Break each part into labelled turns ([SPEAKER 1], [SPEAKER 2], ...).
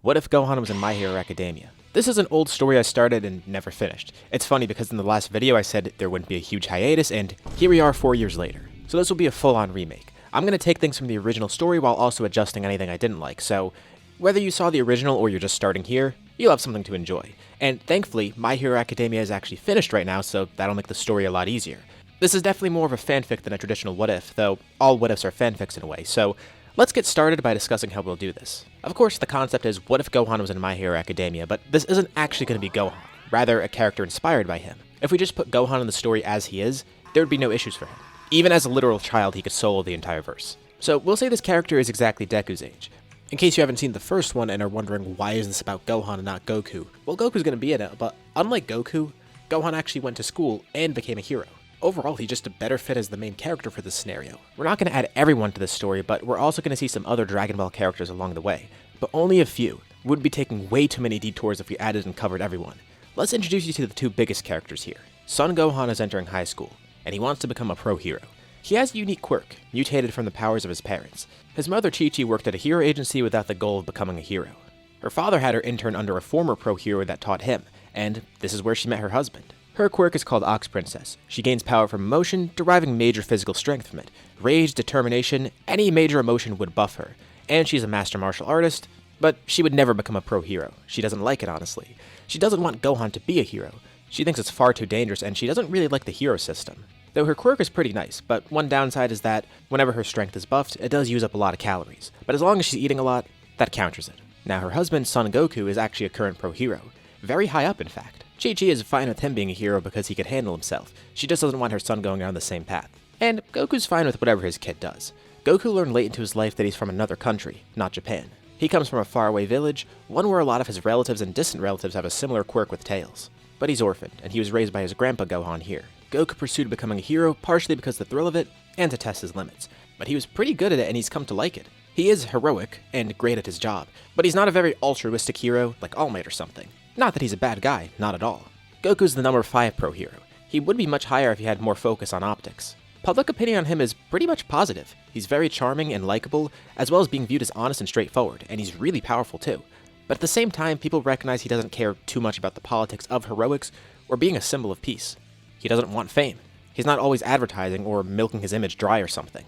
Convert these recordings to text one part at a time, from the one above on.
[SPEAKER 1] What if Gohan was in My Hero Academia? This is an old story I started and never finished. It's funny because in the last video I said there wouldn't be a huge hiatus, and here we are 4 years later. So this will be a full-on remake. I'm going to take things from the original story while also adjusting anything I didn't like, so whether you saw the original or you're just starting here, you'll have something to enjoy. And thankfully, My Hero Academia is actually finished right now, so that'll make the story a lot easier. This is definitely more of a fanfic than a traditional what if, though all what ifs are fanfics in a way, so let's get started by discussing how we'll do this. Of course, the concept is what if Gohan was in My Hero Academia, but this isn't actually going to be Gohan, rather a character inspired by him. If we just put Gohan in the story as he is, there would be no issues for him. Even as a literal child, he could solo the entire verse. So we'll say this character is exactly Deku's age. In case you haven't seen the first one and are wondering why is this about Gohan and not Goku, well, Goku's going to be in it, but unlike Goku, Gohan actually went to school and became a hero. Overall, he's just a better fit as the main character for this scenario. We're not going to add everyone to this story, but we're also going to see some other Dragon Ball characters along the way, but only a few. We would be taking way too many detours if we added and covered everyone. Let's introduce you to the two biggest characters here. Son Gohan is entering high school, and he wants to become a pro hero. He has a unique quirk, mutated from the powers of his parents. His mother Chi-Chi worked at a hero agency without the goal of becoming a hero. Her father had her intern under a former pro hero that taught him, and this is where she met her husband. Her quirk is called Ox Princess. She gains power from emotion, deriving major physical strength from it. Rage, determination, any major emotion would buff her. And she's a master martial artist, but she would never become a pro hero. She doesn't like it, honestly. She doesn't want Gohan to be a hero. She thinks it's far too dangerous, and she doesn't really like the hero system. Though her quirk is pretty nice, but one downside is that whenever her strength is buffed, it does use up a lot of calories. But as long as she's eating a lot, that counters it. Now her husband, Son Goku, is actually a current pro hero. Very high up, in fact. Chi-Chi is fine with him being a hero because he could handle himself. She just doesn't want her son going down the same path. And Goku's fine with whatever his kid does. Goku learned late into his life that he's from another country, not Japan. He comes from a faraway village, one where a lot of his relatives and distant relatives have a similar quirk with tails. But he's orphaned, and he was raised by his grandpa Gohan here. Goku pursued becoming a hero, partially because of the thrill of it, and to test his limits. But he was pretty good at it, and he's come to like it. He is heroic, and great at his job, but he's not a very altruistic hero, like All Might or something. Not that he's a bad guy, not at all. Goku's the number 5 pro hero. He would be much higher if he had more focus on optics. Public opinion on him is pretty much positive. He's very charming and likable, as well as being viewed as honest and straightforward, and he's really powerful too. But at the same time, people recognize he doesn't care too much about the politics of heroics or being a symbol of peace. He doesn't want fame. He's not always advertising or milking his image dry or something.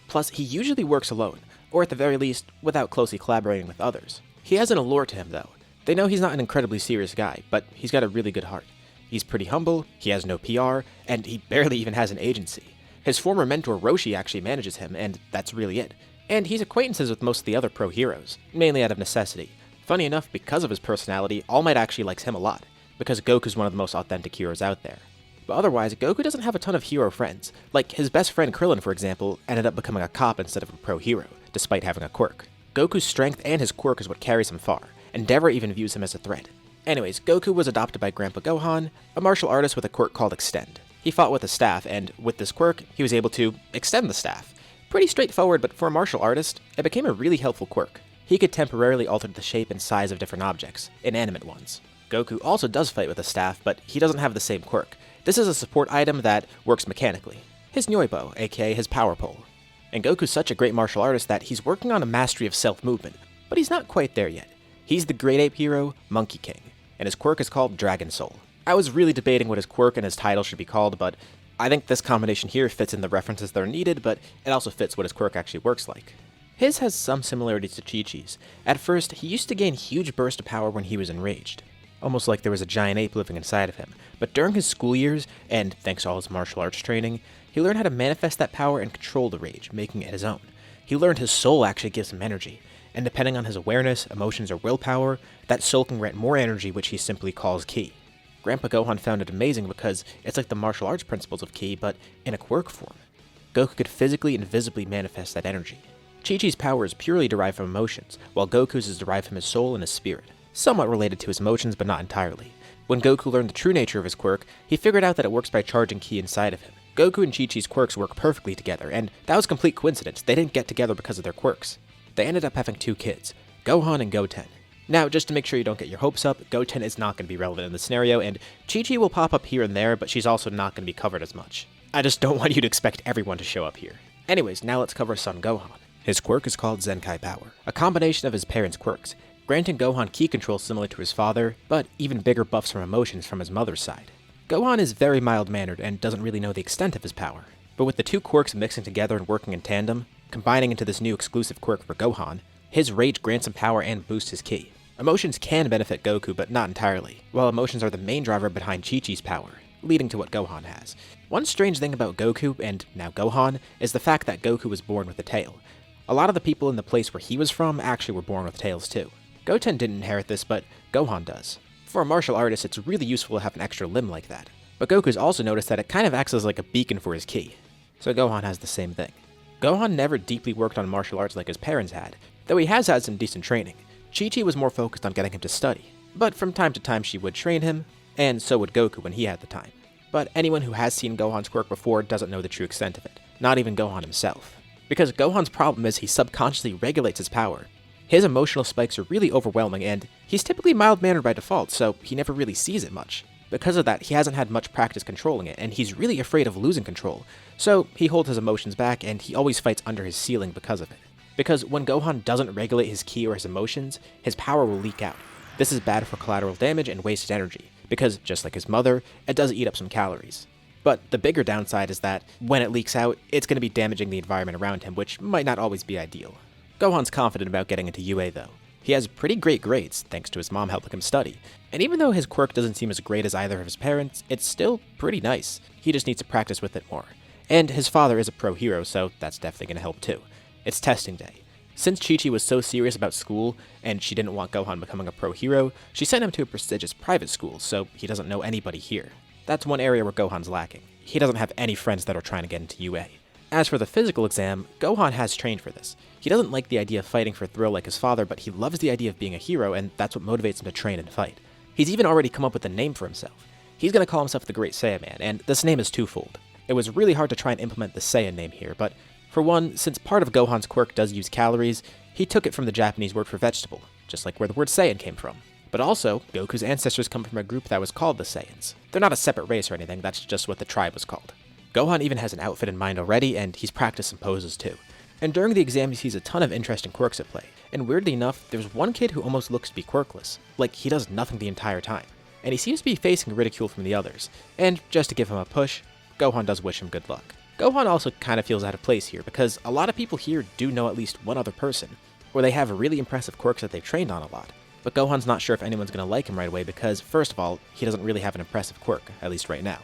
[SPEAKER 1] Plus, he usually works alone, or at the very least, without closely collaborating with others. He has an allure to him though. They know he's not an incredibly serious guy, but he's got a really good heart. He's pretty humble, he has no PR, and he barely even has an agency. His former mentor Roshi actually manages him, and that's really it. And he's acquaintances with most of the other pro heroes, mainly out of necessity. Funny enough, because of his personality, All Might actually likes him a lot, because Goku's one of the most authentic heroes out there. But otherwise, Goku doesn't have a ton of hero friends. Like, his best friend Krillin, for example, ended up becoming a cop instead of a pro hero, despite having a quirk. Goku's strength and his quirk is what carries him far, and Endeavor even views him as a threat. Anyways, Goku was adopted by Grandpa Gohan, a martial artist with a quirk called Extend. He fought with a staff, and with this quirk, he was able to extend the staff. Pretty straightforward, but for a martial artist, it became a really helpful quirk. He could temporarily alter the shape and size of different objects, inanimate ones. Goku also does fight with a staff, but he doesn't have the same quirk. This is a support item that works mechanically. His Nyoibo, aka his power pole. And Goku's such a great martial artist that he's working on a mastery of self-movement, but he's not quite there yet. He's the Great Ape hero, Monkey King, and his quirk is called Dragon Soul. I was really debating what his quirk and his title should be called, but I think this combination here fits in the references that are needed, but it also fits what his quirk actually works like. His has some similarities to Chi-Chi's. At first, he used to gain huge bursts of power when he was enraged, almost like there was a giant ape living inside of him. But during his school years, and thanks to all his martial arts training, he learned how to manifest that power and control the rage, making it his own. He learned his soul actually gives him energy, and depending on his awareness, emotions, or willpower, that soul can grant more energy, which he simply calls ki. Grandpa Gohan found it amazing because it's like the martial arts principles of ki, but in a quirk form. Goku could physically and visibly manifest that energy. Chi-Chi's power is purely derived from emotions, while Goku's is derived from his soul and his spirit, somewhat related to his emotions, but not entirely. When Goku learned the true nature of his quirk, he figured out that it works by charging ki inside of him. Goku and Chi-Chi's quirks work perfectly together, and that was complete coincidence. They didn't get together because of their quirks. They ended up having 2 kids, Gohan and Goten. Now, just to make sure you don't get your hopes up, Goten is not going to be relevant in this scenario, and Chi-Chi will pop up here and there, but she's also not going to be covered as much. I just don't want you to expect everyone to show up here. Anyways, now let's cover Son Gohan. His quirk is called Zenkai Power, a combination of his parents' quirks. granting Gohan ki control similar to his father, but even bigger buffs from emotions from his mother's side. Gohan is very mild-mannered and doesn't really know the extent of his power, but with the two quirks mixing together and working in tandem, combining into this new exclusive quirk for Gohan, his rage grants him power and boosts his ki. Emotions can benefit Goku, but not entirely, while emotions are the main driver behind Chi-Chi's power, leading to what Gohan has. One strange thing about Goku, and now Gohan, is the fact that Goku was born with a tail. A lot of the people in the place where he was from actually were born with tails too. Goten didn't inherit this, but Gohan does. For a martial artist, it's really useful to have an extra limb like that. But Goku's also noticed that it kind of acts as like a beacon for his ki. So Gohan has the same thing. Gohan never deeply worked on martial arts like his parents had, though he has had some decent training. Chi-Chi was more focused on getting him to study, but from time to time she would train him, and so would Goku when he had the time. But anyone who has seen Gohan's quirk before doesn't know the true extent of it, not even Gohan himself. Because Gohan's problem is he subconsciously regulates his power. His emotional spikes are really overwhelming, and he's typically mild-mannered by default, so he never really sees it much. Because of that, he hasn't had much practice controlling it, and he's really afraid of losing control, so he holds his emotions back, and he always fights under his ceiling because of it. Because when Gohan doesn't regulate his ki or his emotions, his power will leak out. This is bad for collateral damage and wasted energy, because just like his mother, it does eat up some calories. But the bigger downside is that when it leaks out, it's going to be damaging the environment around him, which might not always be ideal. Gohan's confident about getting into UA though. He has pretty great grades, thanks to his mom helping him study. And even though his quirk doesn't seem as great as either of his parents, it's still pretty nice. He just needs to practice with it more. And his father is a pro hero, so that's definitely going to help too. It's testing day. Since Chi-Chi was so serious about school, and she didn't want Gohan becoming a pro hero, she sent him to a prestigious private school, so he doesn't know anybody here. That's one area where Gohan's lacking. He doesn't have any friends that are trying to get into UA. As for the physical exam, Gohan has trained for this. He doesn't like the idea of fighting for thrill like his father, but he loves the idea of being a hero, and that's what motivates him to train and fight. He's even already come up with a name for himself. He's going to call himself the Great Saiyaman, and this name is twofold. It was really hard to try and implement the Saiyan name here, but for one, since part of Gohan's quirk does use calories, he took it from the Japanese word for vegetable, just like where the word Saiyan came from. But also, Goku's ancestors come from a group that was called the Saiyans. They're not a separate race or anything, that's just what the tribe was called. Gohan even has an outfit in mind already, and he's practiced some poses too. And during the exam he sees a ton of interesting quirks at play, and weirdly enough, there's one kid who almost looks to be quirkless, like he does nothing the entire time. And he seems to be facing ridicule from the others, and just to give him a push, Gohan does wish him good luck. Gohan also kind of feels out of place here, because a lot of people here do know at least one other person, or they have really impressive quirks that they've trained on a lot. But Gohan's not sure if anyone's going to like him right away because, first of all, he doesn't really have an impressive quirk, at least right now.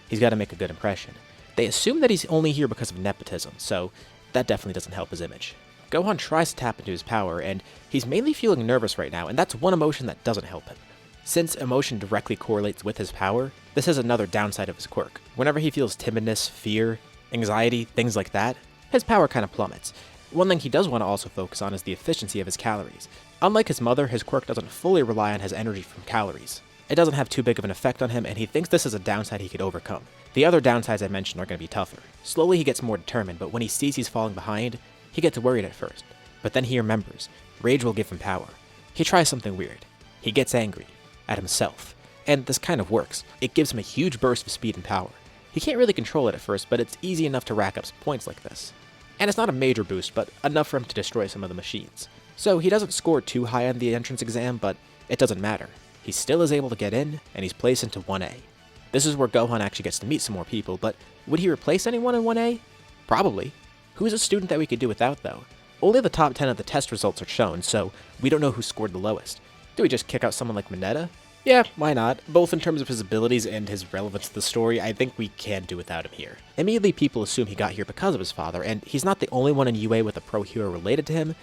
[SPEAKER 1] He's got to make a good impression. They assume that he's only here because of nepotism, so that definitely doesn't help his image. Gohan tries to tap into his power, and he's mainly feeling nervous right now, and that's one emotion that doesn't help him. Since emotion directly correlates with his power, this is another downside of his quirk. Whenever he feels timidness, fear, anxiety, things like that, his power kind of plummets. One thing he does want to also focus on is the efficiency of his calories. Unlike his mother, his quirk doesn't fully rely on his energy from calories. It doesn't have too big of an effect on him, and he thinks this is a downside he could overcome. The other downsides I mentioned are going to be tougher. Slowly he gets more determined, but when he sees he's falling behind, he gets worried at first. But then he remembers, rage will give him power. He tries something weird. He gets angry. At himself. And this kind of works. It gives him a huge burst of speed and power. He can't really control it at first, but it's easy enough to rack up some points like this. And it's not a major boost, but enough for him to destroy some of the machines. So he doesn't score too high on the entrance exam, but it doesn't matter. He still is able to get in, and he's placed into 1A. This is where Gohan actually gets to meet some more people, but would he replace anyone in 1A? Probably. Who's a student that we could do without, though? Only the top 10 of the test results are shown, so we don't know who scored the lowest. Do we just kick out someone like Mineta? Yeah, why not? Both in terms of his abilities and his relevance to the story, I think we can do without him here. Immediately people assume he got here because of his father, and he's not the only one in UA with a pro hero related to him,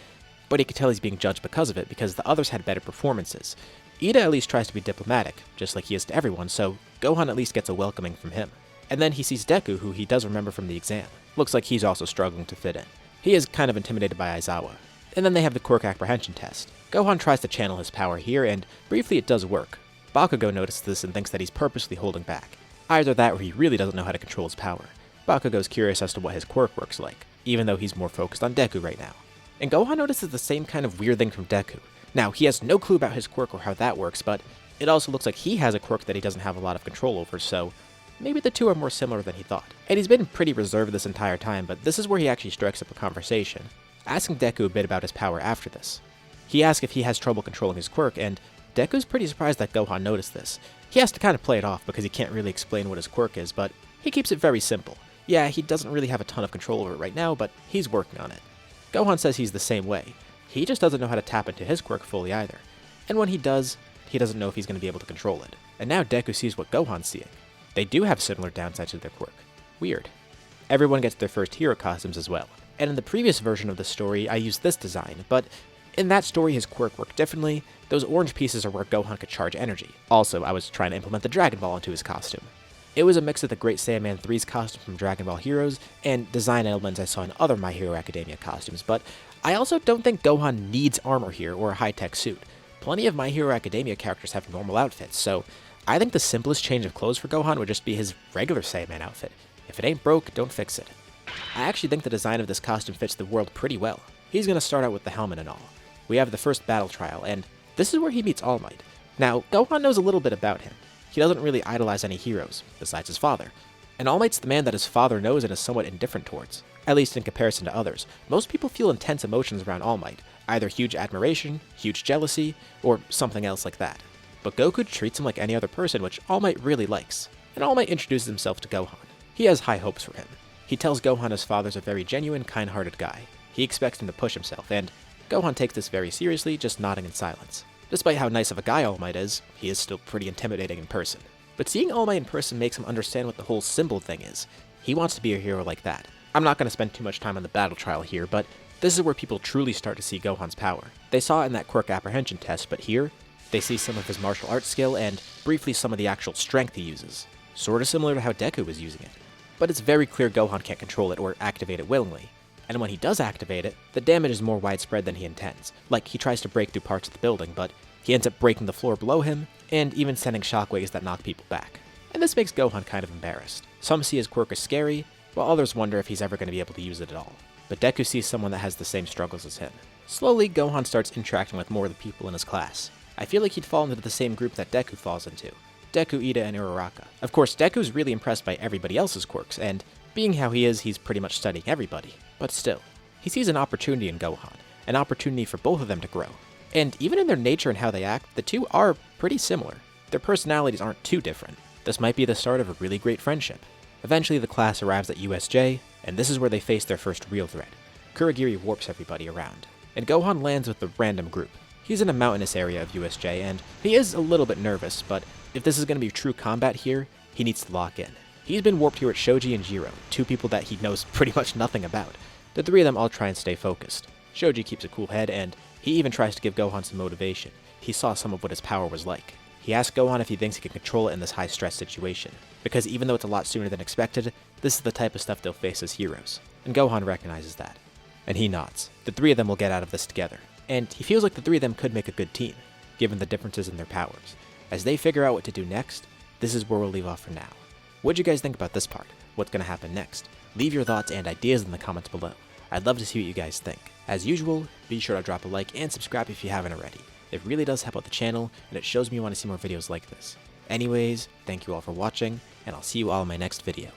[SPEAKER 1] but he can tell he's being judged because of it, because the others had better performances. Ida at least tries to be diplomatic, just like he is to everyone, so Gohan at least gets a welcoming from him. And then he sees Deku, who he does remember from the exam. Looks like he's also struggling to fit in. He is kind of intimidated by Aizawa. And then they have the quirk apprehension test. Gohan tries to channel his power here, and briefly it does work. Bakugo notices this and thinks that he's purposely holding back. Either that or he really doesn't know how to control his power. Bakugo's curious as to what his quirk works like, even though he's more focused on Deku right now. And Gohan notices the same kind of weird thing from Deku. Now, he has no clue about his quirk or how that works, but it also looks like he has a quirk that he doesn't have a lot of control over, so maybe the two are more similar than he thought. And he's been pretty reserved this entire time, but this is where he actually strikes up a conversation, asking Deku a bit about his power after this. He asks if he has trouble controlling his quirk, and Deku's pretty surprised that Gohan noticed this. He has to kind of play it off because he can't really explain what his quirk is, but he keeps it very simple. Yeah, he doesn't really have a ton of control over it right now, but he's working on it. Gohan says he's the same way. He just doesn't know how to tap into his quirk fully either. And when he does, he doesn't know if he's going to be able to control it. And now Deku sees what Gohan's seeing. They do have similar downsides to their quirk. Weird. Everyone gets their first hero costumes as well. And in the previous version of the story, I used this design, but in that story his quirk worked differently. Those orange pieces are where Gohan could charge energy. Also, I was trying to implement the Dragon Ball into his costume. It was a mix of the Great Saiyaman 3's costume from Dragon Ball Heroes and design elements I saw in other My Hero Academia costumes, but I also don't think Gohan needs armor here or a high-tech suit. Plenty of My Hero Academia characters have normal outfits, so I think the simplest change of clothes for Gohan would just be his regular Saiyaman outfit. If it ain't broke, don't fix it. I actually think the design of this costume fits the world pretty well. He's going to start out with the helmet and all. We have the first battle trial, and this is where he meets All Might. Now, Gohan knows a little bit about him. He doesn't really idolize any heroes, besides his father. And All Might's the man that his father knows and is somewhat indifferent towards, at least in comparison to others. Most people feel intense emotions around All Might, either huge admiration, huge jealousy, or something else like that. But Goku treats him like any other person, which All Might really likes. And All Might introduces himself to Gohan. He has high hopes for him. He tells Gohan his father's a very genuine, kind-hearted guy. He expects him to push himself, and Gohan takes this very seriously, just nodding in silence. Despite how nice of a guy All Might is, he is still pretty intimidating in person. But seeing All Might in person makes him understand what the whole symbol thing is. He wants to be a hero like that. I'm not going to spend too much time on the battle trial here, but this is where people truly start to see Gohan's power. They saw it in that quirk apprehension test, but here, they see some of his martial arts skill and briefly some of the actual strength he uses. Sorta similar to how Deku was using it. But it's very clear Gohan can't control it or activate it willingly. And when he does activate it, the damage is more widespread than he intends. Like, he tries to break through parts of the building, but he ends up breaking the floor below him, and even sending shockwaves that knock people back. And this makes Gohan kind of embarrassed. Some see his quirk as scary, while others wonder if he's ever going to be able to use it at all. But Deku sees someone that has the same struggles as him. Slowly, Gohan starts interacting with more of the people in his class. I feel like he'd fall into the same group that Deku falls into. Deku, Ida, and Uraraka. Of course, Deku's really impressed by everybody else's quirks, and being how he is, he's pretty much studying everybody. But still, he sees an opportunity in Gohan, an opportunity for both of them to grow. And even in their nature and how they act, the two are pretty similar. Their personalities aren't too different. This might be the start of a really great friendship. Eventually, the class arrives at USJ, and this is where they face their first real threat. Kurogiri warps everybody around, and Gohan lands with the random group. He's in a mountainous area of USJ, and he is a little bit nervous, but if this is going to be true combat here, he needs to lock in. He's been warped here with Shoji and Jiro, two people that he knows pretty much nothing about. The three of them all try and stay focused. Shoji keeps a cool head, and he even tries to give Gohan some motivation. He saw some of what his power was like. He asks Gohan if he thinks he can control it in this high-stress situation, because even though it's a lot sooner than expected, this is the type of stuff they'll face as heroes. And Gohan recognizes that. And he nods. The three of them will get out of this together. And he feels like the three of them could make a good team, given the differences in their powers. As they figure out what to do next, this is where we'll leave off for now. What'd you guys think about this part? What's going to happen next? Leave your thoughts and ideas in the comments below. I'd love to see what you guys think. As usual, be sure to drop a like and subscribe if you haven't already. It really does help out the channel, and it shows me you want to see more videos like this. Anyways, thank you all for watching, and I'll see you all in my next video.